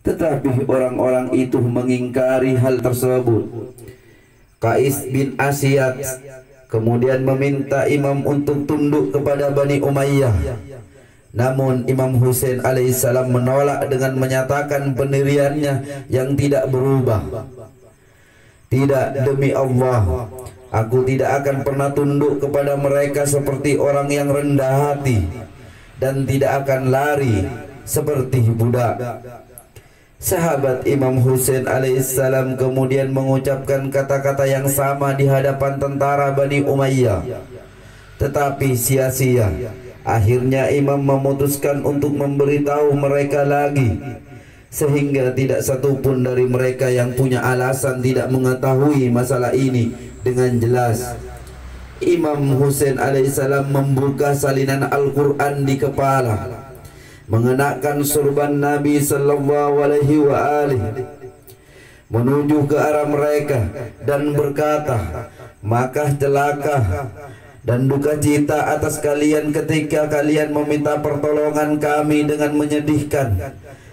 Tetapi orang-orang itu mengingkari hal tersebut. Qais bin Asyad kemudian meminta imam untuk tunduk kepada Bani Umayyah. Namun Imam Husain alaihissalam menolak dengan menyatakan pendiriannya yang tidak berubah. Tidak, demi Allah, aku tidak akan pernah tunduk kepada mereka seperti orang yang rendah hati, dan tidak akan lari seperti budak. Sahabat Imam Husain alaihissalam kemudian mengucapkan kata-kata yang sama di hadapan tentara Bani Umayyah, tetapi sia-sia. Akhirnya imam memutuskan untuk memberitahu mereka lagi, sehingga tidak satupun dari mereka yang punya alasan tidak mengetahui masalah ini dengan jelas. Imam Husain alaihissalam membuka salinan Al-Quran di kepala, mengenakan surban Nabi sallallahu alaihi wa alihi, menuju ke arah mereka dan berkata, "Maka celaka dan duka cita atas kalian ketika kalian meminta pertolongan kami dengan menyedihkan,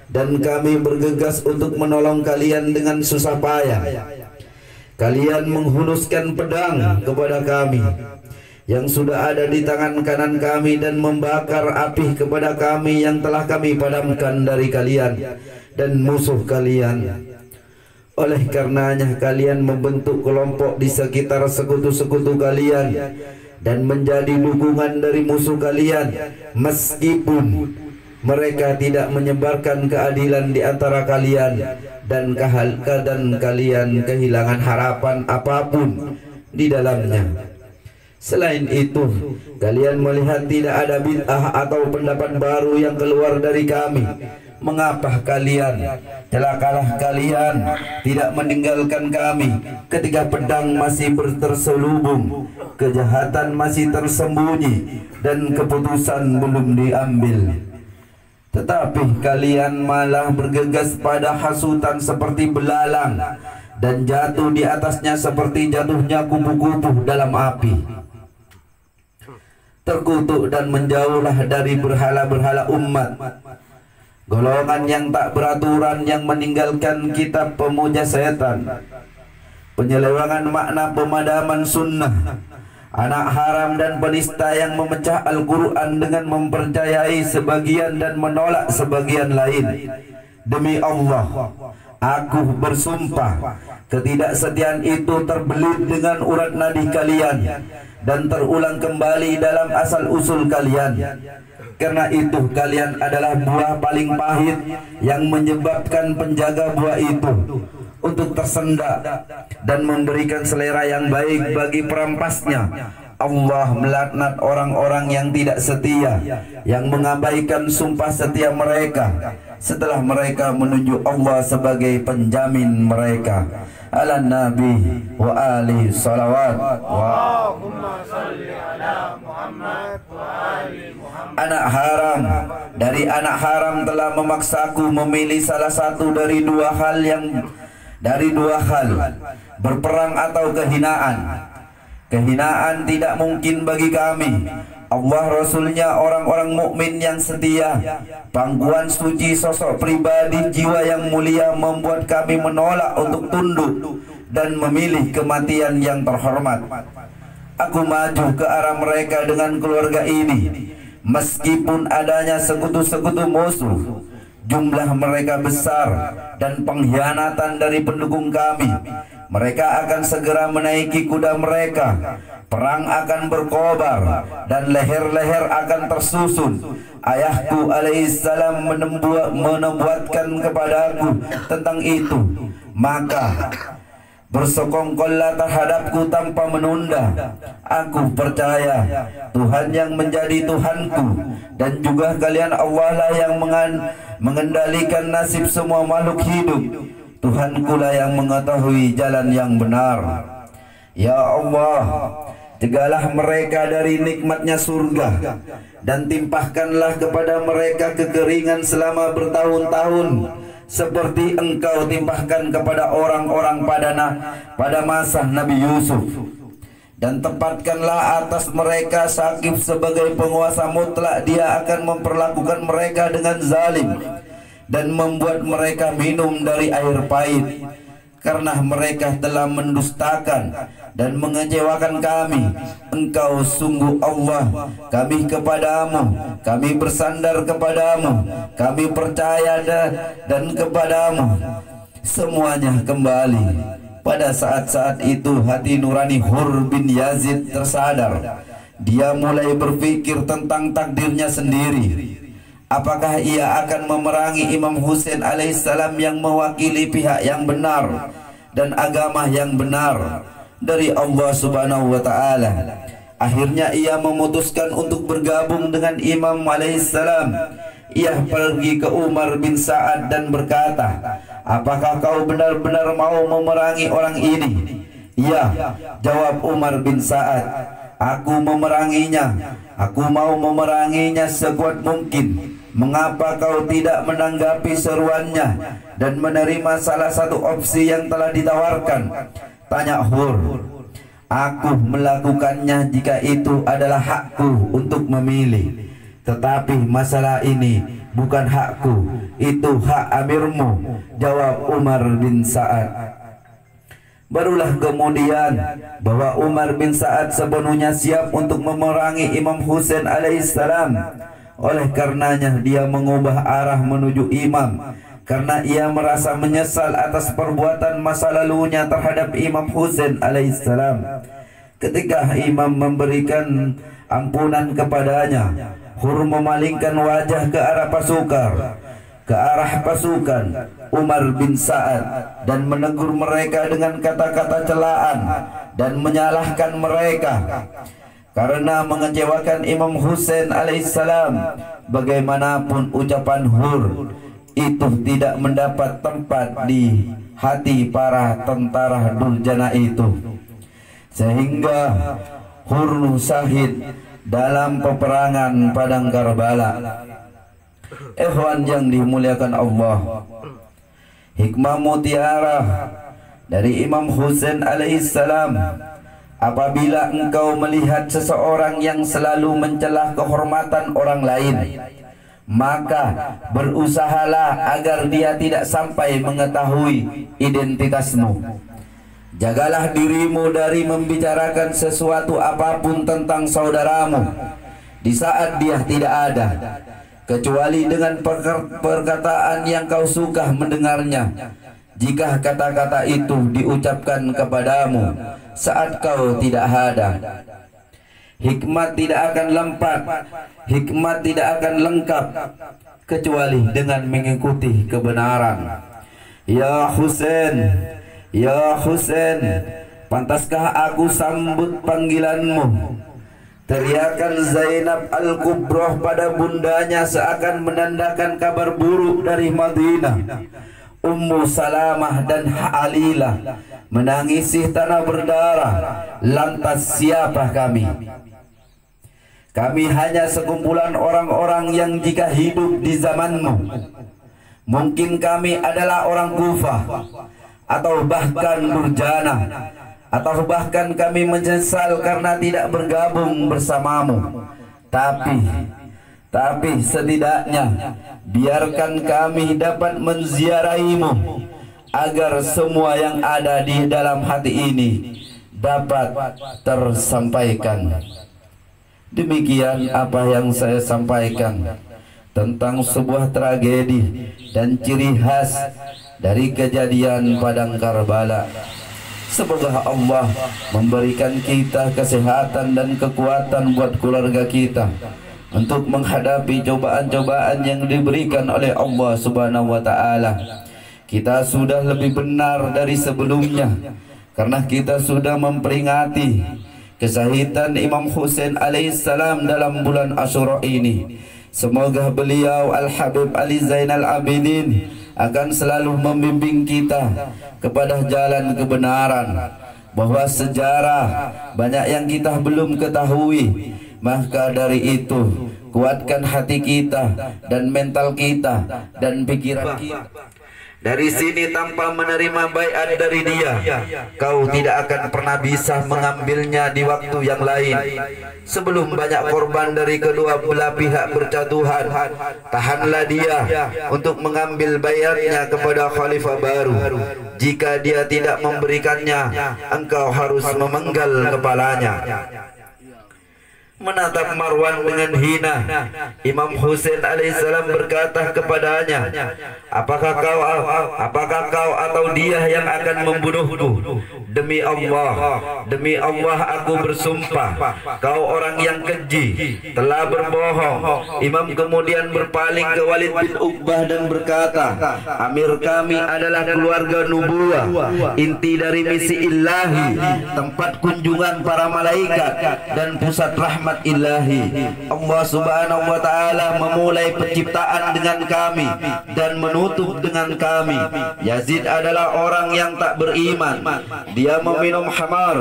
dan kami bergegas untuk menolong kalian dengan susah payah. Kalian menghunuskan pedang kepada kami yang sudah ada di tangan kanan kami dan membakar api kepada kami yang telah kami padamkan dari kalian dan musuh kalian. Oleh karenanya kalian membentuk kelompok di sekitar sekutu-sekutu kalian dan menjadi dukungan dari musuh kalian, meskipun mereka tidak menyebarkan keadilan di antara kalian, dan kalian kehilangan harapan apapun di dalamnya. Selain itu, kalian melihat tidak ada bid'ah atau pendapat baru yang keluar dari kami. Mengapa kalian, celakalah kalian, tidak meninggalkan kami ketika pedang masih terselubung, kejahatan masih tersembunyi, dan keputusan belum diambil. Tetapi kalian malah bergegas pada hasutan seperti belalang, dan jatuh di atasnya seperti jatuhnya kupu-kupu dalam api. Terkutuk dan menjauhlah dari berhala-berhala umat, golongan yang tak beraturan yang meninggalkan kitab pemuja setan, penyelewengan makna pemadaman sunnah, anak haram dan penista yang memecah Al-Quran dengan mempercayai sebagian dan menolak sebagian lain. Demi Allah, aku bersumpah, ketidaksetiaan itu terbelit dengan urat nadi kalian dan terulang kembali dalam asal-usul kalian. Karena itu kalian adalah buah paling pahit yang menyebabkan penjaga buah itu untuk tersendak dan memberikan selera yang baik bagi perampasnya. Allah melaknat orang-orang yang tidak setia, yang mengabaikan sumpah setia mereka setelah mereka menunjuk Allah sebagai penjamin mereka. Ala Nabi wa alihi salawat. Allahumma salli ala Muhammad wa ali Muhammad. Anak haram, dari anak haram telah memaksaku memilih salah satu dari dua hal, berperang atau kehinaan. Kehinaan tidak mungkin bagi kami. Allah, Rasulnya, orang-orang mukmin yang setia, pangkuan suci, sosok pribadi, jiwa yang mulia membuat kami menolak untuk tunduk dan memilih kematian yang terhormat. Aku maju ke arah mereka dengan keluarga ini, meskipun adanya sekutu-sekutu musuh. Jumlah mereka besar dan pengkhianatan dari pendukung kami. Mereka akan segera menaiki kuda mereka. Perang akan berkobar dan leher-leher akan tersusun. Ayahku alaihissalam menubuatkan kepadaku tentang itu. Maka bersekongkollah terhadapku tanpa menunda. Aku percaya Tuhan yang menjadi Tuhanku, dan juga kalian Allah lah yang mengendalikan nasib semua makhluk hidup. Tuhanku lah yang mengetahui jalan yang benar. Ya Allah, jagalah mereka dari nikmatnya surga, dan timpahkanlah kepada mereka kekeringan selama bertahun-tahun, seperti Engkau timpahkan kepada orang-orang pada masa Nabi Yusuf. dan tempatkanlah atas mereka Syakib sebagai penguasa mutlak. Dia akan memperlakukan mereka dengan zalim dan membuat mereka minum dari air pahit, karena mereka telah mendustakan dan mengecewakan kami. Engkau sungguh Allah, kami kepadamu, kami bersandar kepadamu, kami percaya dan kepadamu semuanya kembali. Pada saat-saat itu hati nurani Hur bin Yazid tersadar. Dia mulai berpikir tentang takdirnya sendiri. Apakah ia akan memerangi Imam Husain alaihissalam yang mewakili pihak yang benar dan agama yang benar dari Allah subhanahu wa ta'ala. Akhirnya ia memutuskan untuk bergabung dengan Imam alaihissalam. Ia pergi ke Umar bin Sa'ad dan berkata, apakah kau benar-benar mau memerangi orang ini? Ya, jawab Umar bin Sa'ad, aku memeranginya. Aku mau memeranginya sekuat mungkin. Mengapa kau tidak menanggapi seruannya dan menerima salah satu opsi yang telah ditawarkan? Tanya Hur. Aku melakukannya jika itu adalah hakku untuk memilih. Tetapi masalah ini bukan hakku, itu hak amirmu, jawab Umar bin Sa'ad. Barulah kemudian bahwa Umar bin Sa'ad sepenuhnya siap untuk memerangi Imam Husain alaihissalam. Oleh karenanya dia mengubah arah menuju imam, karena ia merasa menyesal atas perbuatan masa lalunya terhadap Imam Husain alaihissalam. Ketika imam memberikan ampunan kepadanya, Hur memalingkan wajah ke arah pasukan Umar bin Sa'ad dan menegur mereka dengan kata-kata celaan dan menyalahkan mereka karena mengecewakan Imam Husain alaihissalam. Bagaimanapun ucapan Hur itu tidak mendapat tempat di hati para tentara Durjana itu, sehingga Hur syahid dalam peperangan padang Karbala. Ikhwan yang dimuliakan Allah, hikmah mutiara dari Imam Husain alaihissalam. Apabila engkau melihat seseorang yang selalu mencelah kehormatan orang lain, maka berusahalah agar dia tidak sampai mengetahui identitasmu. Jagalah dirimu dari membicarakan sesuatu apapun tentang saudaramu di saat dia tidak ada, kecuali dengan perkataan yang kau suka mendengarnya, jika kata-kata itu diucapkan kepadamu saat kau tidak ada. Hikmat tidak akan lengkap kecuali dengan mengikuti kebenaran. Ya Husain, ya Husain, pantaskah aku sambut panggilanmu? Teriakan Zainab Al-Kubroh pada bundanya seakan menandakan kabar buruk dari Madinah. Ummu Salamah dan Halilah menangisi tanah berdarah. Lantas siapa kami? Kami hanya sekumpulan orang-orang yang jika hidup di zamanmu, mungkin kami adalah orang Kufah, atau bahkan Durjana, atau bahkan kami menyesal karena tidak bergabung bersamamu. Tapi setidaknya biarkan kami dapat menziarahimu, agar semua yang ada di dalam hati ini dapat tersampaikan. Demikian apa yang saya sampaikan tentang sebuah tragedi dan ciri khas dari kejadian padang Karbala. Semoga Allah memberikan kita kesehatan dan kekuatan buat keluarga kita untuk menghadapi cobaan-cobaan yang diberikan oleh Allah Subhanahu wa ta'ala. Kita sudah lebih benar dari sebelumnya karena kita sudah memperingati kesahidan Imam Husain alaihissalam dalam bulan Asyura ini. Semoga beliau Al-Habib Ali Zainal Abidin akan selalu membimbing kita kepada jalan kebenaran, bahwa sejarah banyak yang kita belum ketahui. Maka dari itu kuatkan hati kita dan mental kita dan pikiran kita Dari sini tanpa menerima baiat dari dia, kau tidak akan pernah bisa mengambilnya di waktu yang lain. Sebelum banyak korban dari kedua belah pihak berjatuhan, tahanlah dia untuk mengambil baiatnya kepada khalifah baru. Jika dia tidak memberikannya, engkau harus memenggal kepalanya. Menatap Marwan dengan hina, Imam Husain alaihissalam berkata kepadanya, apakah kau atau dia yang akan membunuhku? Demi Allah aku bersumpah, kau orang yang keji, telah berbohong. Imam kemudian berpaling ke Walid bin Uqbah dan berkata, Amir kami adalah keluarga nubuwah, inti dari misi ilahi, tempat kunjungan para malaikat dan pusat rahmat ilahi. Allah subhanahu wa ta'ala memulai penciptaan dengan kami dan menutup dengan kami. Yazid adalah orang yang tak beriman. Dia meminum khamar,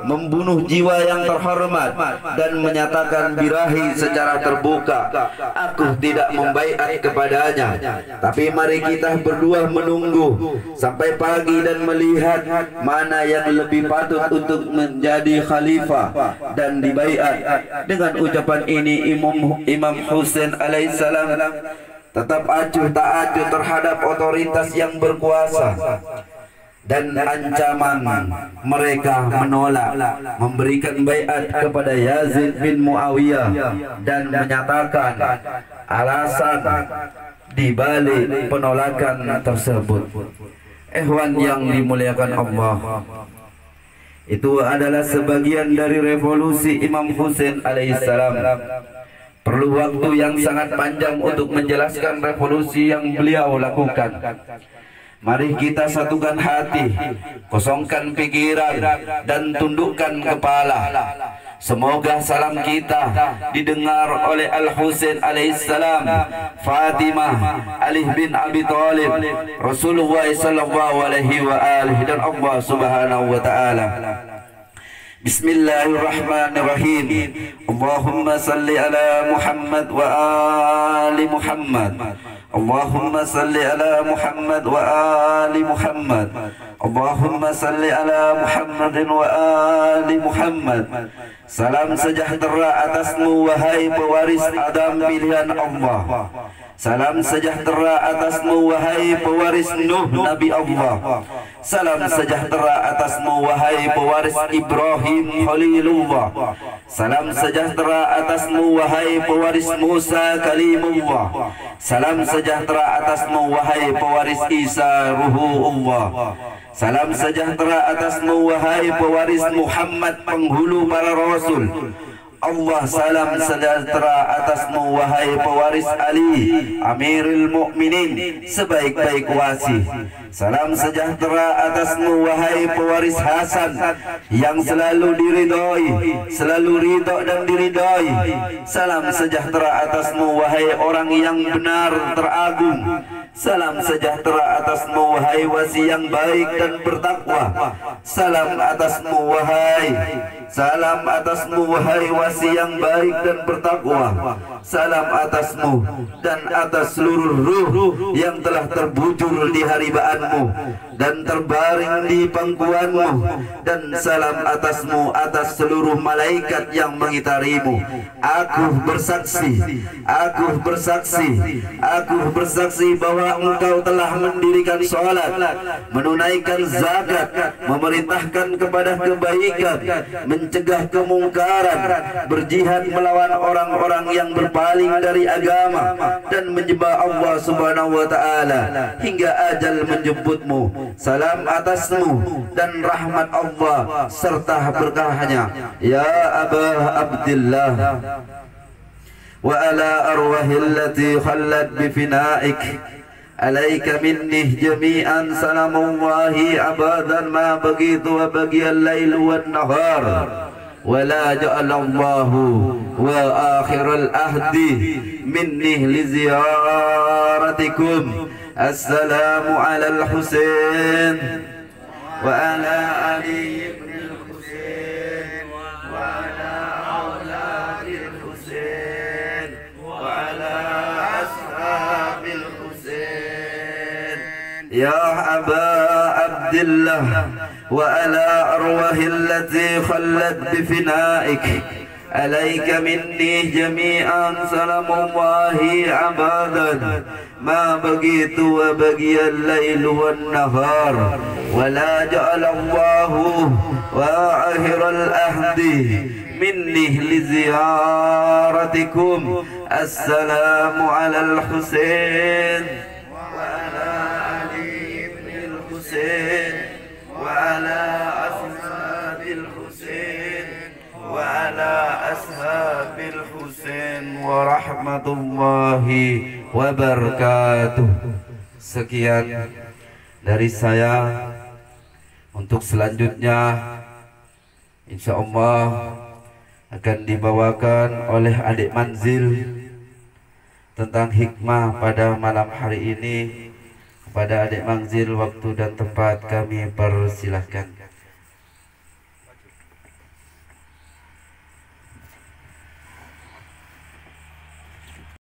membunuh jiwa yang terhormat dan menyatakan birahi secara terbuka. Aku tidak membaiat kepadanya, tapi mari kita berdua menunggu sampai pagi dan melihat mana yang lebih patut untuk menjadi khalifah dan dibaiat. Dengan ucapan ini Imam Husain alaihissalam tetap acuh tak acuh terhadap otoritas yang berkuasa, dan ancaman mereka menolak memberikan baiat kepada Yazid bin Muawiyah dan menyatakan alasan di balik penolakan tersebut. Ikhwan yang dimuliakan Allah, itu adalah sebagian dari revolusi Imam Husain alaihissalam. Perlu waktu yang sangat panjang untuk menjelaskan revolusi yang beliau lakukan. Mari kita satukan hati, kosongkan pikiran, dan tundukkan kepala. Semoga salam kita didengar oleh Al-Husain alaihissalam, Fatimah, Ali bin Abi Thalib, Rasulullah sallallahu alaihi wa alihi, dan Allah subhanahu wa ta'ala. Bismillahirrahmanirrahim. Allahumma salli ala Muhammad wa ali Muhammad. Allahumma salli ala Muhammad wa ali Muhammad. Allahumma salli ala Muhammadin wa ali Muhammad. Salam sejahtera atasmu wahai pewaris Adam pilihan Allah. Salam sejahtera atasmu wahai pewaris Nuh Nabi Allah. Salam sejahtera atasmu wahai pewaris Ibrahim Khalilullah. Salam sejahtera atasmu wahai pewaris Musa Kalimullah. Salam sejahtera atasmu wahai pewaris Isa Ruhullah. Salam sejahtera atasmu wahai pewaris Muhammad penghulu para rasul Allah. Salam sejahtera atasmu wahai pewaris Ali Amirul Mukminin sebaik-baik wasi. Salam sejahtera atasmu wahai pewaris Hasan yang selalu diridhoi, selalu ridho dan diridhoi. Salam sejahtera atasmu wahai orang yang benar teragung. Salam sejahtera atasmu wahai wasi yang baik dan bertakwa. Salam atasmu wahai wasi yang baik dan bertakwa. Salam atasmu dan atas seluruh ruh yang telah terbujur di haribaanmu dan terbaring di pangkuanmu, dan salam atasmu atas seluruh malaikat yang mengitarimu. Aku bersaksi bahwa engkau telah mendirikan sholat, menunaikan zakat, memerintahkan kepada kebaikan, mencegah kemungkaran, berjihad melawan orang-orang yang berpaling dari agama, dan menyembah Allah subhanahu wa ta'ala hingga ajal menjemputmu. Salam atasmu dan rahmat Allah serta berkahnya, ya Aba Abdillah, wa ala arwahillati khallat bifinaik, alaika minni jami'an salamullahi abadan ma bagitu wa bagiyal lail wan nahar, wa la ja'alallahu wa akhiral ahdi minni li ziyaratikum. Assalamu ala al-Husain wa ala Ali ibn al-Husain wa ala auladil Husain wa ala ashabil Husain. يا أبا عبد الله وعلى أرواح التي خلت بفنائك عليك مني جميعا سلام الله عبادا ما بقيت وبقي الليل والنهار ولا جعل الله وآخر الأهد مني لزيارتكم السلام على الحسين وعلى علي بن الحسين وعلى أصحاب الحسين وعلى أصحاب الحسين ورحمة الله wabarakatuh. Sekian dari saya. Untuk selanjutnya insya Allah akan dibawakan oleh adik Manzil tentang hikmah pada malam hari ini. Kepada adik Manzil waktu dan tempat kami persilahkan.